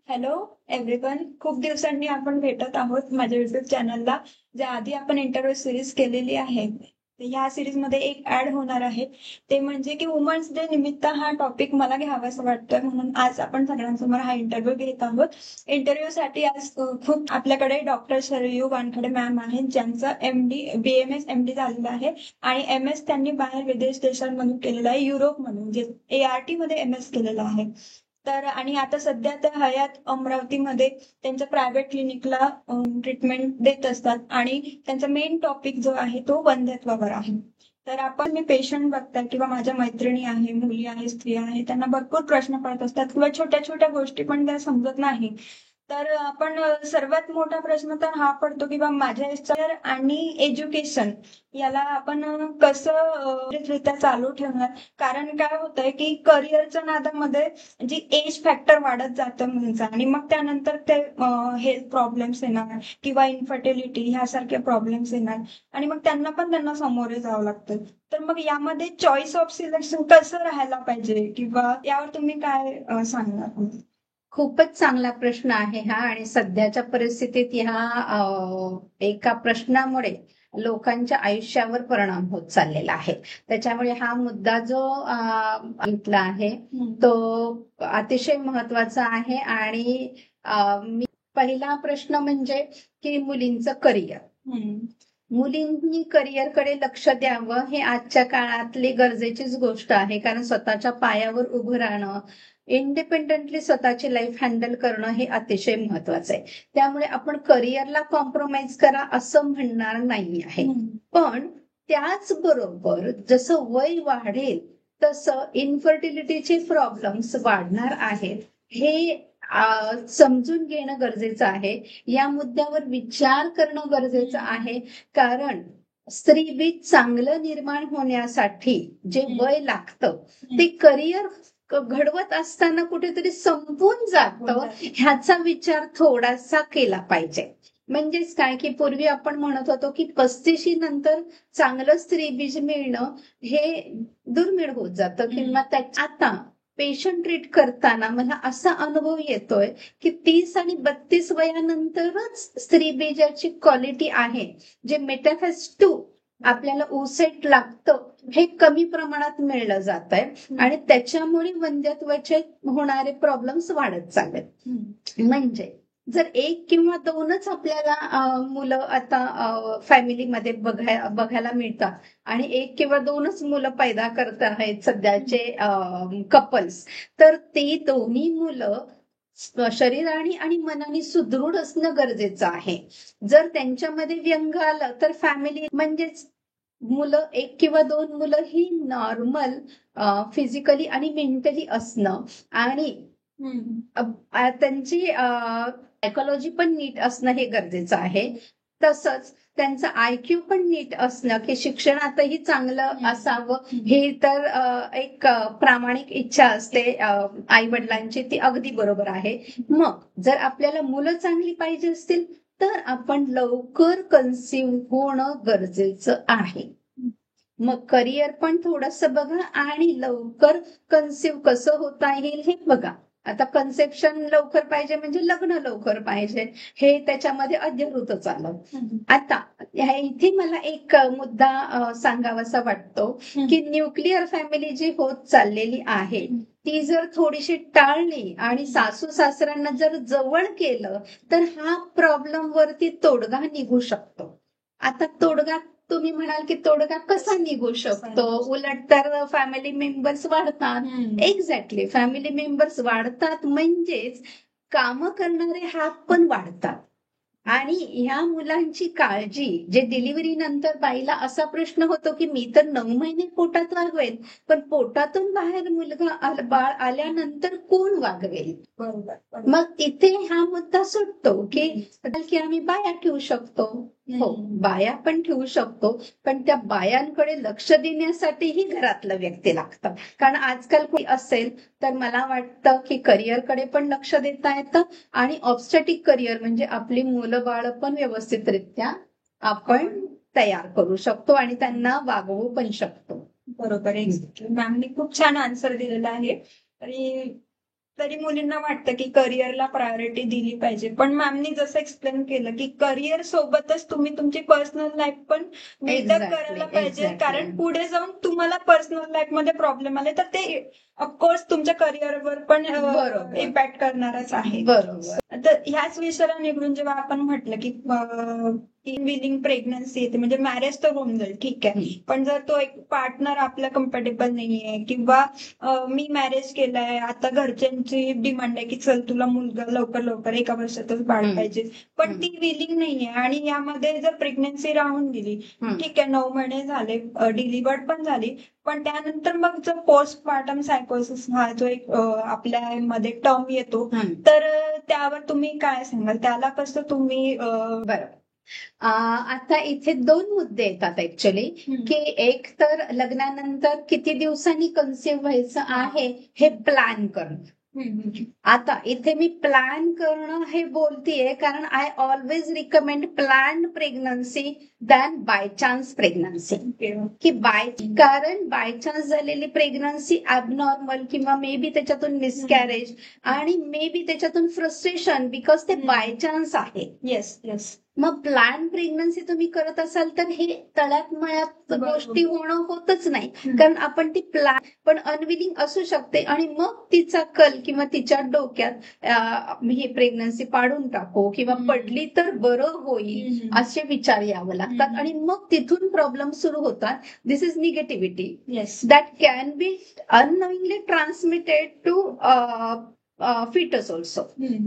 Hello everyone. खूप दिवसांनी आपण भेटत आहोत माझ्या युट्यूब चॅनलला. ज्या आधी आपण इंटरव्ह्यू सिरीज केलेली आहे, ह्या सिरीज मध्ये एक ऍड होणार आहे. ते म्हणजे की वुमन्स डे निमित्त हा टॉपिक मला घ्यावासा वाटतोय, म्हणून आज आपण सगळ्यांसमोर हा इंटरव्ह्यू घेत आहोत. इंटरव्ह्यू साठी आज खूप आपल्याकडे डॉक्टर सरयू वानखडे मॅम आहेत, ज्यांचं MD BMS MD झालेलं आहे आणि MS त्यांनी बाहेर विदेश देशांमधून केलेलं आहे, युरोपमधून म्हणजे ART मध्ये MS केलेलं आहे. तर आणि आता सध्या त्या हयात अमरावतीमध्ये त्यांच्या प्रायव्हेट क्लिनिकला ट्रीटमेंट देत असतात आणि त्यांचा मेन टॉपिक जो आहे तो वंध्यत्वावर आहे. तर आपण मी पेशंट बघताय किंवा माझ्या मैत्रिणी आहे, मुली आहे, स्त्री आहे, त्यांना भरपूर प्रश्न पडत असतात किंवा छोट्या छोट्या गोष्टी पण त्या समजत नाही. तर आपण सर्वात मोठा प्रश्न तर हा पडतो की बा माझ्या करिअर आणि एज्युकेशन याला आपण कसं रित्या चालू ठेवणार. कारण काय होतंय की करिअरच्या नादामध्ये जी एज फॅक्टर वाढत जातं मुलींचा आणि मग त्यानंतर ते हेल्थ प्रॉब्लेम्स येणार किंवा इन्फर्टिलिटी ह्यासारखे प्रॉब्लेम्स येणार आणि मग त्यांना सामोरे जावं लागतं. तर मग यामध्ये चॉईस ऑफ सिलेक्शन कसं राहायला पाहिजे किंवा यावर तुम्ही काय सांगणार? खूपच चांगला प्रश्न आहे हा. आणि सध्याच्या परिस्थितीत एका प्रश्नामुळे लोकांच्या आयुष्यावर परिणाम होत चाललेला आहे. त्याच्यामुळे हा मुद्दा जो घेतला आहे तो अतिशय महत्वाचा आहे. आणि पहिला प्रश्न म्हणजे की मुलींचं करिअर. मुलींनी करिअरकडे लक्ष द्यावं हे आजच्या काळातली गरजेचीच गोष्ट आहे. कारण स्वतःच्या पायावर उभं राहणं, इंडिपेंडेंटली स्वतःची लाईफ हँडल करणं हे अतिशय महत्वाचं आहे. त्यामुळे आपण करिअरला कॉम्प्रोमाइज करा असं म्हणणार नाही आहे. पण त्याचबरोबर जसं वय वाढेल तसं इन्फर्टिलिटीचे प्रॉब्लेम्स वाढणार आहेत हे समजून घेणं गरजेचं आहे. या मुद्द्यावर विचार करणं गरजेचं आहे. कारण स्त्रीबीज चांगलं निर्माण होण्यासाठी जे वय लागतं ते करिअर घडवत असताना कुठेतरी संपून जातं, ह्याचा विचार थोडासा केला पाहिजे. म्हणजेच काय की पूर्वी आपण म्हणत होतो की 35 नंतर चांगलं स्त्रीबीज मिळणं हे दुर्मिळ होत जातं किंवा आता पेशंट ट्रीट करताना मला असा अनुभव येतोय की 30 आणि 32 वयानंतरच स्त्रीबीजाची क्वालिटी आहे, जे मेटाफेस 2 आपल्याला ओसेट लागतं हे कमी प्रमाणात मिळलं जात आहे आणि त्याच्यामुळे वंध्यत्वाचे होणारे प्रॉब्लेम्स वाढत चाललेत. म्हणजे जर 1 किंवा 2च आपल्याला मुलं आता फॅमिलीमध्ये बघायला मिळतात आणि 1 किंवा 2च मुलं पैदा करत आहेत सध्याचे कपल्स, तर ते दोन्ही मुलं शरीराने आणि मनाने सुदृढ असणं गरजेचं आहे. जर त्यांच्यामध्ये व्यंग आलं तर फॅमिली म्हणजेच मुलं 1 किंवा 2 मुलं ही नॉर्मल फिजिकली आणि मेंटली असणं आणि त्यांची सायकोलॉजी पण नीट असणं हे गरजेचं आहे. तसंच त्यांचं IQ पण नीट असणं की शिक्षणातही चांगलं असावं हे तर एक प्रामाणिक इच्छा असते आई वडिलांची, ती अगदी बरोबर आहे. मग जर आपल्याला मुलं चांगली पाहिजे असतील तर आपण लवकर कन्सिव्ह होणं गरजेचं आहे. मग करिअर पण थोडंसं बघा आणि लवकर कन्सिव्ह कसं होता येईल हे बघा. आता कन्सेप्शन लवकर पाहिजे म्हणजे लग्न लवकर पाहिजे, हे त्याच्यामध्ये अध्यवृतच आलं. आता इथे मला एक मुद्दा सांगावासा वाटतो की न्यूक्लिअर फॅमिली जी होत चाललेली आहे ती जर थोडीशी टाळली आणि सासू सासऱ्यांना जर जवळ केलं तर हा प्रॉब्लेम वरती तोडगा निघू शकतो. आता तोडगा तुम्ही म्हणाल की तोडगा कसा निघू शकतो, उलट तर फॅमिली मेंबर्स वाढतात. एक्झॅक्टली, फॅमिली मेंबर्स वाढतात म्हणजेच काम करणारे हात पण वाढतात. आणि ह्या मुलांची काळजी, जे डिलिव्हरी नंतर बाईला असा प्रश्न होतो की मी तर 9 महिने पोटात वागवेल, पण पोटातून बाहेर मुलगा बाळ आल्यानंतर कोण वागवेल. मग तिथे हा मुद्दा सुटतो की आम्ही बाया ठेवू शकतो. हो, बाया पण ठेवू शकतो, पण त्या बायांकडे लक्ष देण्यासाठीही घरातलं व्यक्ती लागतं. कारण आजकाल कोणी असेल तर मला वाटतं की करिअरकडे पण लक्ष देता येतं आणि ऑब्स्टॅटिक करिअर म्हणजे आपली मुलं बाळ पण व्यवस्थितरित्या आपण तयार करू शकतो आणि त्यांना वागवू पण शकतो. बरोबर आहे. मॅमनी खूप छान आन्सर दिलेला आहे. आणि तरी मुलींना वाटतं की करिअरला प्रायोरिटी दिली पाहिजे. पण मॅमनी जसं एक्सप्लेन केलं की करिअर सोबतच तुम्ही तुमची पर्सनल लाईफ पण मेंटेन करायला पाहिजे. कारण पुढे जाऊन तुम्हाला पर्सनल लाईफ मध्ये प्रॉब्लेम आले तर ते ऑफकोर्स तुमच्या करिअरवर पण इम्पॅक्ट करणारच आहे. बरोबर. तर ह्याच विषयाला निघून जेव्हा आपण म्हटलं की इनविलिंग प्रेग्नन्सी येते म्हणजे मॅरेज तर होऊन जाईल ठीक आहे, पण जर तो एक पार्टनर आपला कम्फर्टेबल नाहीये किंवा मी मॅरेज केलाय आता घरच्यांची डिमांड आहे की चल तुला मुलगा लवकर लवकर 1 वर्षातच बाळ पाहिजे, पण ती विलिंग नाहीये आणि यामध्ये जर प्रेग्नन्सी राहून गेली ठीक आहे 9 महिने झाले डिलिव्हर्ड पण झाली, पण त्यानंतर मग जर पोस्टपार्टम सायकोसिस हा जो एक आपल्या मध्ये टर्म येतो तर त्यावर तुम्ही काय सांगाल, त्याला कसं तुम्ही बरं. आता इथे 2 मुद्दे येतात ऍक्च्युली की एक तर लग्नानंतर किती दिवसांनी कन्सिव्ह व्हायचं आहे हे प्लॅन करणं. आता इथे मी प्लॅन करणं हे बोलतीये कारण I always recommend plan pregnancy than by chance pregnancy. की कारण बाय चान्स झालेली प्रेग्नन्सी ॲबनॉर्मल किंवा मे बी त्याच्यातून मिसकॅरेज आणि मे बी त्याच्यातून फ्रस्ट्रेशन बिकॉज ते बाय चान्स आहे. Yes yes. मग प्लॅन प्रेग्नन्सी तुम्ही करत असाल तर हे तळ्यात मळ्यात गोष्टी होणं होतच नाही, कारण आपण ती प्लॅन पण अनविलिंग असू शकते आणि मग तिचा कल किंवा तिच्या डोक्यात ही प्रेग्नन्सी पाडून टाकू किंवा पडली तर बरं होईल असे विचार यावं लागतात आणि मग तिथून प्रॉब्लेम सुरू होतात. This is negativity that can be unknowingly transmitted to fetus also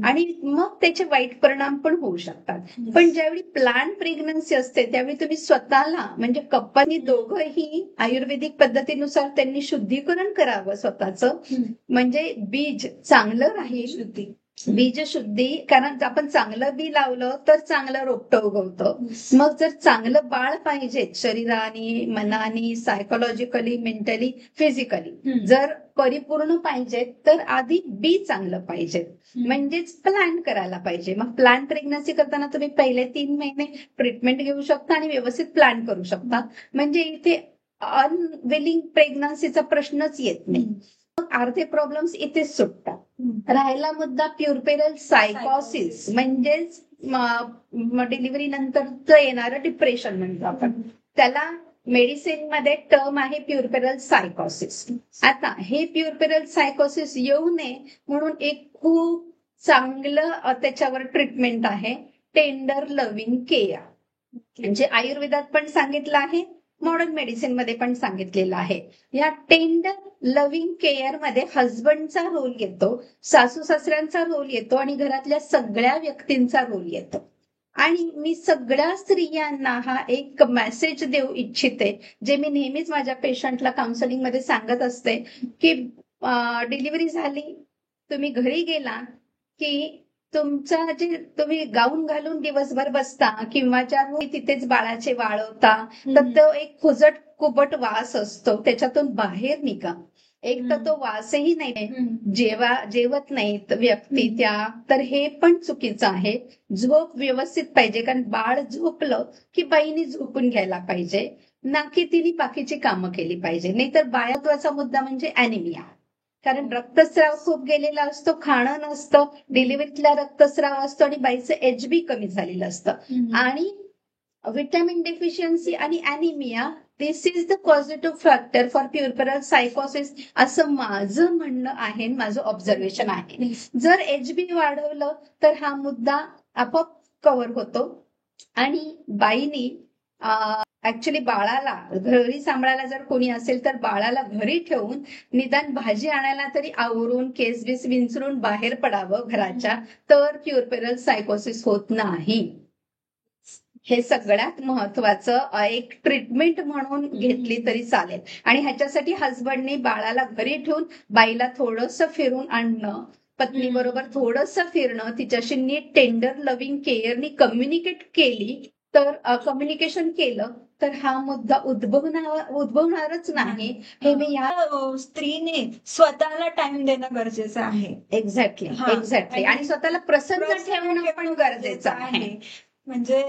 आणि मग त्याचे वाईट परिणाम पण होऊ शकतात. पण ज्यावेळी प्लॅन प्रेग्नन्सी असते त्यावेळी तुम्ही स्वतःला म्हणजे कप्पानी दोघंही आयुर्वेदिक पद्धतीनुसार त्यांनी शुद्धीकरण करावं स्वतःचं, म्हणजे बीज चांगलं राहील. बीज शुद्धी, कारण आपण चांगलं बी लावलं तर चांगलं रोपटं उगवतं. मग जर चांगलं बाळ पाहिजे शरीराने मनाने सायकोलॉजिकली मेंटली फिजिकली जर परिपूर्ण पाहिजे तर आधी बी चांगलं पाहिजे, म्हणजेच प्लॅन करायला पाहिजे. मग प्लॅन प्रेग्नन्सी करताना तुम्ही पहिले 3 महिने ट्रीटमेंट घेऊ शकता आणि व्यवस्थित प्लॅन करू शकता, म्हणजे इथे अनविलिंग प्रेग्नन्सीचा प्रश्नच येत नाही. अर्धे प्रॉब्लेम्स इथेच सुटतात. राहिला मुद्दा प्युरपेरल सायकोसिस म्हणजेच डिलिव्हरी नंतर येणारं डिप्रेशन म्हणतो आपण त्याला. मेडिसिन मध्ये टर्म आहे प्युरपेरल सायकोसिस. आता हे प्युरपेरल सायकोसिस येऊ नये म्हणून एक खूप चांगलं त्याच्यावर ट्रीटमेंट आहे टेंडर लव्हिंग केअर. म्हणजे आयुर्वेदात पण सांगितलं आहे, मॉडर्न मेडिसिन मध्ये पण सांगितलेलं आहे. या टेंडर लव्हिंग केअर मध्ये हजबंडचा रोल येतो, सासू सासऱ्यांचा रोल येतो आणि घरातल्या सगळ्या व्यक्तींचा रोल येतो. आणि मी सगळ्या स्त्रियांना हा एक मेसेज देऊ इच्छिते, जे मी नेहमीच माझ्या पेशंटला काउन्सिलिंग मध्ये सांगत असते की डिलिव्हरी झाली, तुम्ही घरी गेला की तुमचा जे तुम्ही गाऊन घालून दिवसभर बसता किंवा ज्या तिथेच बाळाचे वाळवता तर तो एक खुजट कुबट वास असतो, त्याच्यातून बाहेर निघा. एक तर तो वासही नाही, जेवत नाहीत व्यक्ती त्या, तर हे पण चुकीचं आहे. झोप व्यवस्थित पाहिजे, कारण बाळ झोपलं की बाईनी झोपून घ्यायला पाहिजे, ना की तिने बाकीची कामं केली पाहिजे. नाहीतर महत्वाचा मुद्दा म्हणजे अॅनिमिया, कारण रक्तस्राव खूप गेलेला असतो, खाणं नसतं, डिलिव्हरीतला रक्तस्राव असतो आणि बाईचं HB कमी झालेलं असतं आणि व्हिटॅमिन डेफिशियन्सी आणि anaemia this is the positive factor for puerperal सायकोसिस असं माझं म्हणणं आहे, माझं ऑब्झर्वेशन आहे. जर HB वाढवलं तर हा मुद्दा आपोआप कव्हर होतो आणि बाईनी ऍक्च्युली बाळाला घरी सांभाळायला जर कोणी असेल तर बाळाला घरी ठेवून निदान भाजी आणायला तरी आवरून केस बीस विंचरून बाहेर पडावं घराच्या, तर प्युरपेरल सायकोसिस होत नाही. हे सगळ्यात महत्वाचं एक ट्रीटमेंट म्हणून घेतली तरी चालेल. आणि ह्याच्यासाठी हजबंडने बाळाला घरी ठेवून बाईला थोडंसं फिरून आणणं, पत्नी बरोबर थोडंसं फिरणं, तिच्याशी नीट टेंडर लव्हिंग केअरनी कम्युनिकेशन केलं तर हा मुद्दा उद्भवणारच नाही. हे मी या स्त्रीने स्वतःला टाइम देणं गरजेचं आहे. एक्झॅक्टली आणि स्वतःला प्रसन्न ठेवणं पण गरजेचं आहे. म्हणजे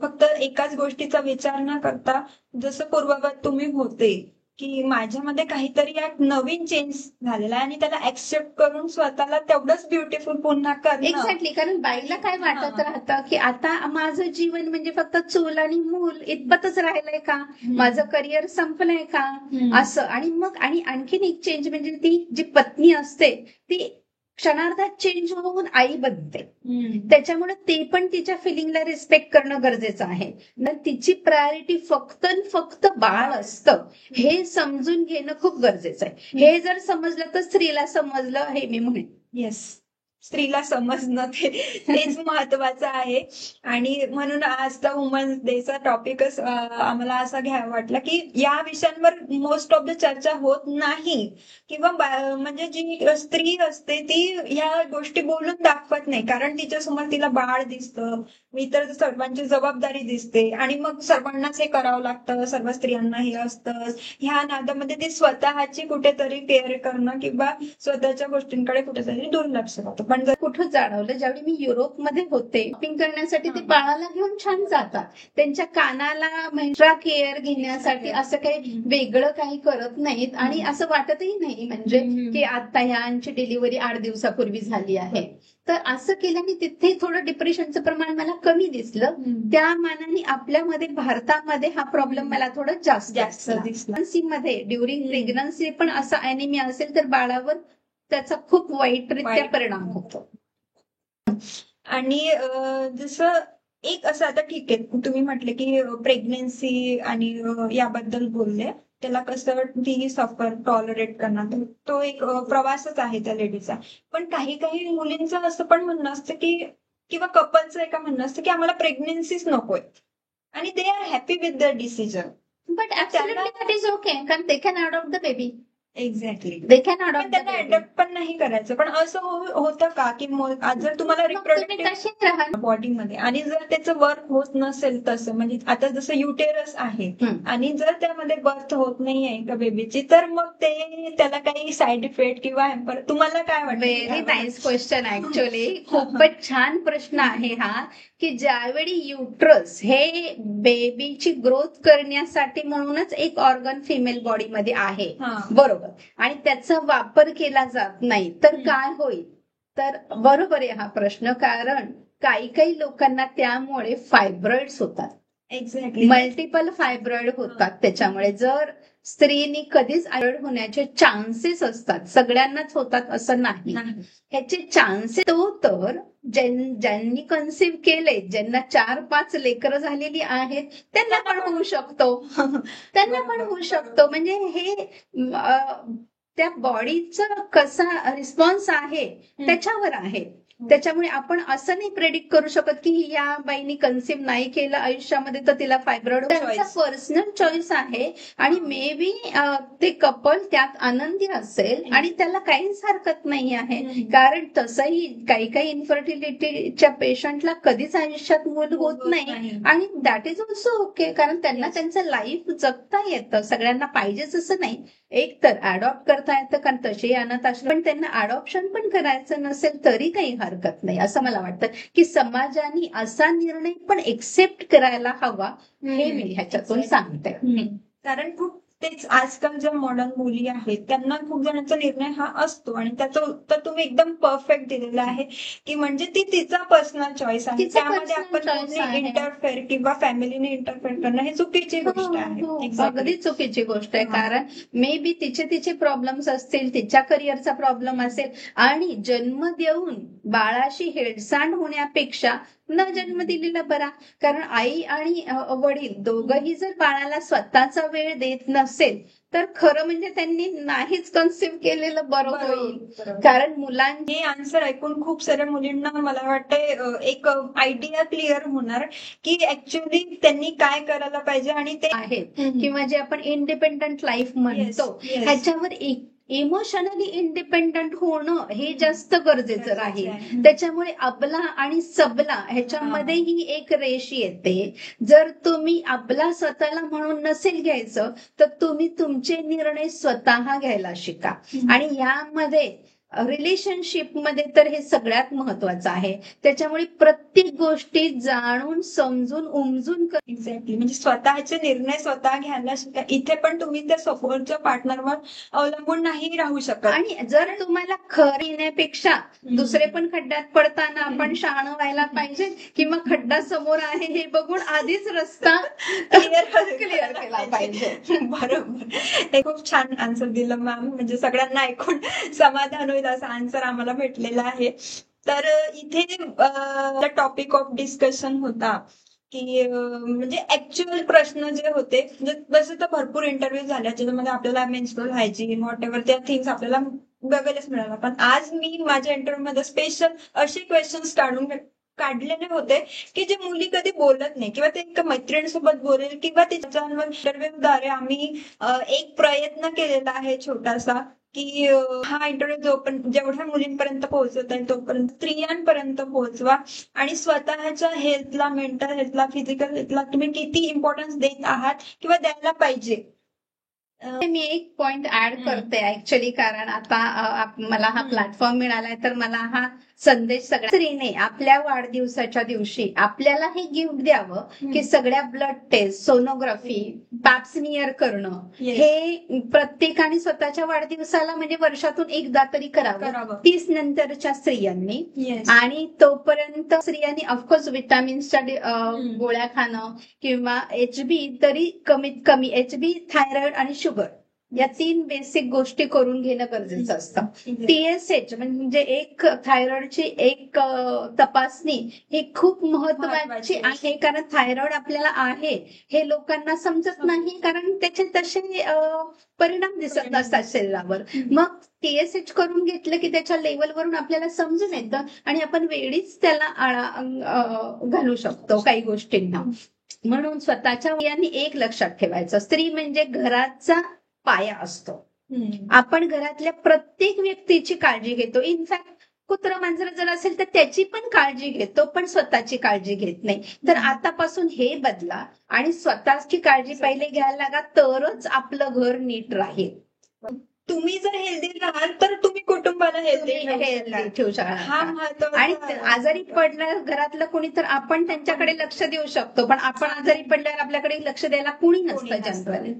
फक्त एकाच गोष्टीचा विचार न करता, जसं पूर्ववत तुम्ही होते की माझ्यामध्ये काहीतरी एक नवीन चेंज झालेला आहे आणि त्याला ऍक्सेप्ट करून स्वतःला तेवढंच ब्युटिफुल पुन्हा करणं. एक्झॅक्टली, कारण बाईला काय वाटत राहतं की आता माझं जीवन म्हणजे फक्त चूल आणि मूल इतपतच राहिलंय का, माझं करिअर संपलंय का, असं. आणि मग आणखीन एक चेंज म्हणजे ती जी पत्नी असते ती क्षणार्धात चेंज होऊन आई बनते. त्याच्यामुळे ते पण तिच्या फिलिंगला रिस्पेक्ट करणं गरजेचं आहे. मग तिची प्रायोरिटी फक्त आणि फक्त बाळ असतं हे समजून घेणं खूप गरजेचं आहे. हे जर समजलं तर स्त्रीला समजलं हे मी म्हणेन. येस, स्त्रीला समजणं तेच महत्वाचं आहे. आणि म्हणून आजचा वुमन्स डेचा टॉपिकच आम्हाला असा घ्यावा वाटला की या विषयांवर मोस्ट ऑफ द चर्चा होत नाही, किंवा म्हणजे जी स्त्री असते ती या गोष्टी बोलून दाखवत नाही, कारण तिच्यासमोर तिला बाळ दिसतं, इतर सर्वांची जबाबदारी दिसते आणि मग सर्वांनाच हे करावं लागतं, सर्व स्त्रियांना हे असतं. ह्या नादामध्ये ती स्वतःची कुठेतरी केअर करणं किंवा स्वतःच्या गोष्टींकडे कुठेतरी दुर्लक्ष होतं. पण जर कुठं जाणवलं, ज्यावेळी मी युरोपमध्ये होते, शॉपिंग करण्यासाठी ते बाळाला घेऊन छान जातात. त्यांच्या कानाला एक्स्ट्रा केअर घेण्यासाठी असं काही वेगळं काही करत नाहीत आणि असं वाटतही नाही म्हणजे की आता ह्यांची डिलिव्हरी 8 दिवसापूर्वी झाली आहे. तर असं केल्याने तिथे थोडं डिप्रेशनचं प्रमाण मला कमी दिसलं. त्या मानाने आपल्यामध्ये भारतामध्ये हा प्रॉब्लेम मला थोडं जास्त दिसला. मध्ये ड्युरिंग प्रेग्नन्सी पण असा अॅनिमिया असेल तर बाळावर त्याचा खूप वाईटरित्या परिणाम होतो. आणि जसं एक असं, आता ठीक आहे तुम्ही म्हटले की प्रेग्नेन्सी आणि याबद्दल बोलले, त्याला कसं ती सफर टॉलरेट करणार, तो एक प्रवासच आहे त्या लेडीचा. पण काही काही मुलींचं असं पण म्हणणं असतं की, किंवा कपलचं एका म्हणणं असतं की आम्हाला प्रेग्नेन्सीच नकोय आणि they are happy with the decision. But absolutely that is okay, कारण they can adopt the baby. Exactly, they can adopt त्यांना अडॉप्ट पण नाही करायचं. पण असं होतं का की जर तुम्हाला रिप्रोडक्टिव्ह बॉडीमध्ये आणि जर त्याचं वर्क होत नसेल तसं, म्हणजे आता जसं युटेरस आहे आणि जर त्यामध्ये बर्थ होत नाहीये एका बेबीची, तर मग त्याला काही साईड इफेक्ट किंवा हॅम्पर, तुम्हाला काय वाटतं? Very nice question. ऍक्च्युअली खूपच छान प्रश्न आहे हा, की ज्यावेळी युट्रस हे बेबीची ग्रोथ करण्यासाठी म्हणूनच एक ऑर्गन फिमेल बॉडीमध्ये आहे, बरोबर, आणि त्याचा वापर केला जात नाही तर काय होईल? तर बरोबर आहे हा प्रश्न, कारण काही काही लोकांना त्यामुळे फायब्रॉइड्स होतात. एक्झॅक्टली, मल्टिपल फायब्रॉइड होतात. त्याच्यामुळे जर स्त्रीनी कधीच फायब्रॉइड होण्याचे चान्सेस असतात, सगळ्यांनाच होतात असं नाही, ह्याचे चान्सेस तो तर ज्यांनी कन्सिव्ह केले, ज्यांना 4-5 लेकरं झालेली आहेत त्यांना पण होऊ शकतो. त्यांना पण होऊ शकतो. म्हणजे हे त्या बॉडीचा कसा रिस्पॉन्स आहे त्याच्यावर आहे. त्याच्यामुळे आपण असं नाही प्रेडिक्ट करू शकत की या बाईनी कन्सिव्ह नाही केलं आयुष्यामध्ये तर तिला फायब्रॉइड. त्यांचा पर्सनल चॉईस आहे आणि मे बी ते कपल त्यात आनंदी असेल आणि त्याला काहीच हरकत नाही आहे. कारण तसंही काही काही इन्फर्टिलिटीच्या पेशंटला कधीच आयुष्यात मूल होत नाही आणि दॅट इज ऑल्सो ओके, कारण त्यांना त्यांचं लाईफ जगता येतं. सगळ्यांना पाहिजेच असं नाही. एक तर अडॉप्ट करता येतं, कारण तसे अनाथ आश्रम, पण त्यांना अडॉप्शन पण करायचं नसेल तरी काही हरकत नाही असं मला वाटतं, की समाजाने असा निर्णय पण एक्सेप्ट करायला हवा, हे मी ह्याच्यातून सांगते. कारण खूप तेच आजकाल ज्या मॉडर्न मुली आहेत त्यांना खूप जणांचा निर्णय हा असतो आणि त्याचं उत्तर तुम्ही एकदम परफेक्ट दिलेलं आहे, की म्हणजे ती तिचा पर्सनल चॉईस आहे, त्यामध्ये आपण इंटरफेअर किंवा फॅमिलीने इंटरफेअर करणं हे चुकीची गोष्ट आहे. अगदी चुकीची गोष्ट आहे. कारण मे बी तिचे प्रॉब्लेम्स असतील, तिच्या करिअरचा प्रॉब्लेम असेल आणि जन्म देऊन बाळाशी हेळसांड होण्यापेक्षा न जन्म दिलेला बरा. कारण आई आणि वडील दोघंही जर बाळाला स्वतःचा वेळ देत नसेल तर खरं म्हणजे त्यांनी नाहीच कन्सिव्ह केलेलं बरं होईल. कारण मुलांचे आन्सर ऐकून खूप साऱ्या मुलींना मला वाटतं एक आयडिया क्लिअर होणार की ऍक्च्युअली त्यांनी काय करायला पाहिजे आणि ते आहेत, किंवा जे आपण इंडिपेंडंट लाईफ म्हणतो ह्याच्यावर इमोशनली इंडिपेंडंट होणं हे जास्त गरजेचं राहील. त्याच्यामुळे अबला आणि सबला ह्याच्यामध्ये ही एक रेष येते. जर तुम्ही अबला स्वतःला म्हणून नसेल घ्यायचं तर तुम्ही तुमचे निर्णय स्वतः घ्यायला शिका. आणि यामध्ये रिलेशनशिप मध्ये तर हे सगळ्यात महत्वाचं आहे. त्याच्यामुळे प्रत्येक गोष्टी जाणून समजून उमजून एक्झॅक्टली, म्हणजे स्वतःचे निर्णय स्वतः घ्यायला शिका. इथे पण तुम्ही त्या समोरच्या पार्टनरवर अवलंबून नाही राहू शकत. आणि जर तुम्हाला खरं येण्यापेक्षा दुसरे पण खड्ड्यात पडताना आपण शहाणं व्हायला पाहिजे, किंवा खड्डा समोर आहे हे बघून आधीच रस्ता क्लिअर केला पाहिजे. बरोबर, हे खूप छान आन्सर दिलं मॅम. म्हणजे सगळ्यांना ऐकून समाधान होईल असा आन्सर आम्हाला भेटलेला आहे. तर इथे टॉपिक ऑफ डिस्कशन होता की म्हणजे ऍक्च्युअल प्रश्न जे होते, म्हणजे तसे तर भरपूर इंटरव्ह्यू झाले ज्याच्यामध्ये आपल्याला मेन्स्ट्रुअल हायजीन व्हॉट एव्हर त्या थिंग्स आपल्याला बघायलाच मिळाला. पण आज मी माझ्या इंटरव्ह्यू मध्ये स्पेशल असे क्वेश्चन्स काढलेले होते की जे मुली कधी बोलत नाही, किंवा ते एका मैत्रिणीसोबत बोलेल, किंवा त्याच्यावर इंटरव्ह्यूद्वारे आम्ही एक प्रयत्न केलेला आहे छोटासा की हा इंटरव्ह्यू जेवढ्या मुलींपर्यंत पोहोचवता येईल तोपर्यंत स्त्रियांपर्यंत पोहोचवा, आणि स्वतःच्या हेल्थला, मेंटल हेल्थला, फिजिकल हेल्थला तुम्ही किती इम्पॉर्टन्स देत आहात किंवा द्यायला पाहिजे. मी एक पॉइंट ऍड करते ऍक्च्युअली, कारण आता मला हा प्लॅटफॉर्म मिळालाय तर मला हा संदेश सगळ्या स्त्रीने आपल्या वाढदिवसाच्या दिवशी आपल्याला हे गिफ्ट द्यावं की सगळ्या ब्लड टेस्ट, सोनोग्राफी, पॅप्समियर करणं हे प्रत्येकाने स्वतःच्या वाढदिवसाला म्हणजे वर्षातून एकदा तरी करावं 30 नंतरच्या स्त्रियांनी. आणि तोपर्यंत स्त्रियांनी ऑफकोर्स विटामिन्सच्या गोळ्या खाणं, किंवा HB तरी कमीत कमी HB, थायरॉइड आणि शुगर या 3 बेसिक गोष्टी करून घेणं गरजेचं असतं. TSH म्हणजे एक थायरॉइडची एक तपासणी ही खूप महत्वाची आहे, कारण थायरॉइड आपल्याला आहे हे लोकांना समजत नाही, कारण त्याचे तसे परिणाम दिसत नसतात शरीरावर. मग TSH करून घेतलं की त्याच्या लेवलवरून आपल्याला समजून येतं आणि आपण वेळीच त्याला आळा घालू शकतो काही गोष्टींना. म्हणून स्वतःच्या यांनी एक लक्षात ठेवायचं, स्त्री म्हणजे घराचा पाया असतो. आपण घरातल्या प्रत्येक व्यक्तीची काळजी घेतो. इनफॅक्ट कुत्र मांजर जर असेल तर त्याची पण काळजी घेतो, पण स्वतःची काळजी घेत नाही. तर आतापासून हे बदला आणि स्वतःची काळजी पहिले घ्यायला लागा, तरच आपलं घर नीट राहील. तुम्ही जर हेल्दी राहाल तर तुम्ही कुटुंबाला हेल्दी ठेवू शकाल. हा महत्त्वाचा. आणि आजारी पडलं घरातलं कोणी तर आपण त्यांच्याकडे लक्ष देऊ शकतो, पण आपण आजारी पडल्यावर आपल्याकडे लक्ष द्यायला कोणी नसतं जनरली.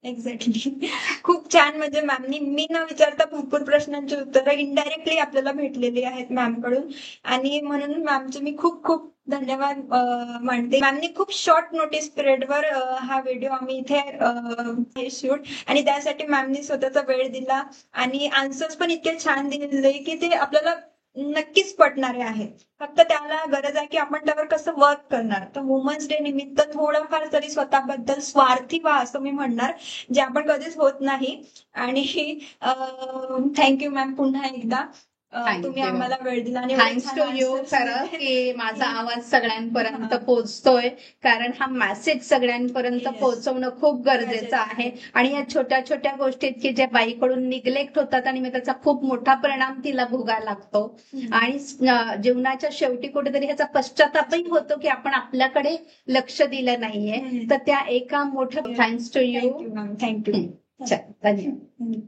एक्झॅक्टली, खूप छान. म्हणजे मॅमनी मी न विचारता भरपूर प्रश्नांची उत्तरं इनडायरेक्टली आपल्याला भेटलेली आहेत मॅम कडून, आणि म्हणून मॅमचे मी खूप खूप धन्यवाद मानते. मॅमनी खूप शॉर्ट नोटीस पिरियडवर हा व्हिडिओ आम्ही इथे शूट, आणि त्यासाठी मॅमनी स्वतःचा वेळ दिला आणि आन्सर्स पण इतके छान दिले की ते आपल्याला नक्कीच पटणारे आहेत. फक्त त्याला गरज आहे की आपण त्यावर कसं वर्क करणार. तर वुमन्स डे निमित्त थोडंफार तरी स्वतःबद्दल स्वार्थी व्हा असं मी म्हणणार, जे आपण कधीच होत नाही. आणि थँक्यू मॅम पुन्हा एकदा तुम्ही आम्हाला वेळ दिला, आणि थँक्स टू यू खरं की माझा आवाज सगळ्यांपर्यंत पोहोचतोय, कारण हा मेसेज सगळ्यांपर्यंत पोहोचवणं खूप गरजेचं आहे. आणि या छोट्या छोट्या गोष्टीत की ज्या बाईकडून निग्लेक्ट होतात आणि मग त्याचा खूप मोठा परिणाम तिला भोगायला लागतो, आणि जीवनाच्या शेवटी कुठेतरी ह्याचा पश्चातापही होतो की आपण आपल्याकडे लक्ष दिलं नाहीये. तर त्या एका मोठ्या थँक्स टू यू. थँक्यू. धन्यवाद.